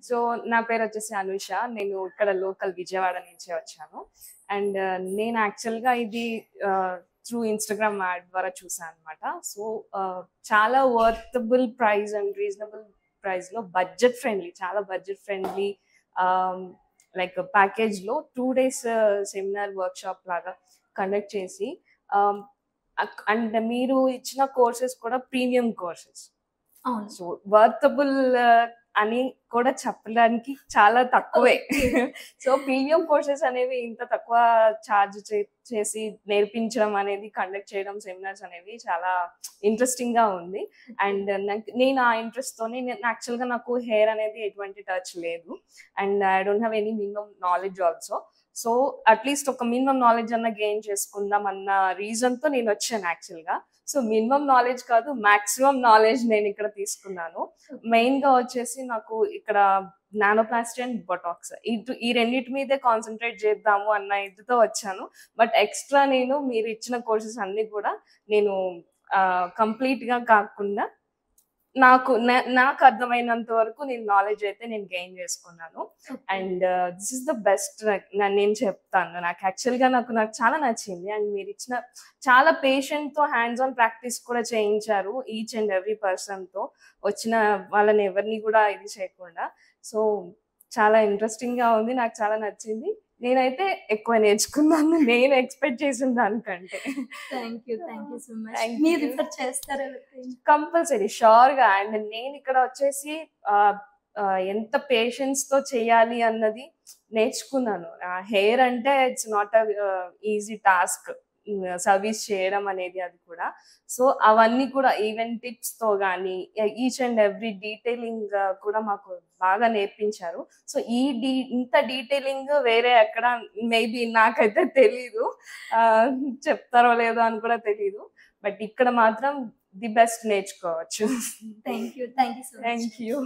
So నా పేరు వచ్చేసి అనుష. నేను ఇక్కడ లోకల్ విజయవాడ నుంచే వచ్చాను. అండ్ నేను యాక్చువల్‌గా ఇది త్రూ ఇన్‌స్టాగ్రామ్ యాడ్ ద్వారా చూసాను అనమాట. సో చాలా వర్తబుల్ ప్రైస్ అండ్ రీజనబుల్ ప్రైస్‌లో చాలా బడ్జెట్ ఫ్రెండ్లీ లైక్ ప్యాకేజ్‌లో 2 డేస్ సెమినార్ వర్క్‌షాప్ లాగా కండక్ట్ చేసి అండ్ మీరు ఇచ్చిన కోర్సెస్ కూడా ప్రీమియం కోర్సెస్. అవును. సో వర్తబుల్ అని కూడా చెప్పడానికి చాలా తక్కువే. సో ప్రీమియం కోర్సెస్ అనేవి ఇంత తక్కువ ఛార్జ్ చేసి నేర్పించడం అనేది, కండక్ట్ చేయడం సెమినార్స్ అనేవి చాలా ఇంట్రెస్టింగ్ గా ఉంది. అండ్ నేను ఆ ఇంట్రెస్ట్ తోనే యాక్చువల్గా నాకు హెయిర్ అనేది ఎటువంటి టచ్ లేదు. And I don't have any minimum knowledge also. So at least ఒక మినిమం నాలెడ్జ్ అన్న గెయిన్ చేసుకుందాం అన్న రీజన్ తో నేను వచ్చాను యాక్చువల్గా. సో మినిమం నాలెడ్జ్ కాదు, మాక్సిమం నాలెడ్జ్ నేను ఇక్కడ తీసుకున్నాను. మెయిన్ గా వచ్చేసి నాకు ఇక్కడ నానోప్లాస్టీ అండ్ బొటాక్స్ ఈ రెండింటి మీదే కాన్సన్ట్రేట్ చేద్దాము అన్న ఇదితో వచ్చాను. బట్ ఎక్స్ట్రా నేను మీరు ఇచ్చిన కోర్సెస్ అన్ని కూడా నేను కంప్లీట్ గా కాకుండా నాకు అర్థమైనంత వరకు నేను నాలెడ్జ్ అయితే నేను గెయిన్ చేసుకున్నాను. And this is the best నేను చెప్తాను. నాకు యాక్చువల్గా నాకు చాలా నచ్చింది. అండ్ మీరు ఇచ్చిన చాలా పేషెంట్ తో హ్యాండ్స్ ఆన్ ప్రాక్టీస్ కూడా చేయించారు ఈచ్ అండ్ ఎవ్రీ పర్సన్ తో, వచ్చిన వాళ్ళని ఎవరిని కూడా ఇది చేయకుండా. సో చాలా ఇంట్రెస్టింగ్ గా ఉంది, నాకు చాలా నచ్చింది. నేనైతే ఎక్కువ నేర్చుకున్నాను నేను ఎక్స్పెక్ట్ చేసిన దానికంటే. Thank you so much. మీరు రిఫర్ చేస్తారా? కంపల్సరీ, షూర్ గా. అండ్ నేను ఇక్కడ వచ్చేసి ఎంత పేషెన్స్ తో చేయాలి అన్నది నేర్చుకున్నాను. హెయిర్ అంటే it's not a easy task, service చేయడం అనేది అది కూడా. సో అవన్నీ కూడా ఈవెన్ టిప్స్ తో కానీ ఈచ్ అండ్ ఎవ్రీ డీటెయిలింగ్ కూడా మాకు బాగా నేర్పించారు. సో ఇంత డీటెయిలింగ్ వేరే ఎక్కడ మేబీ నాకైతే తెలీదు, చెప్తారో లేదో అని కూడా తెలీదు. బట్ ఇక్కడ మాత్రం ది బెస్ట్ నేర్చుకోవచ్చు. Thank you so much. Thank you.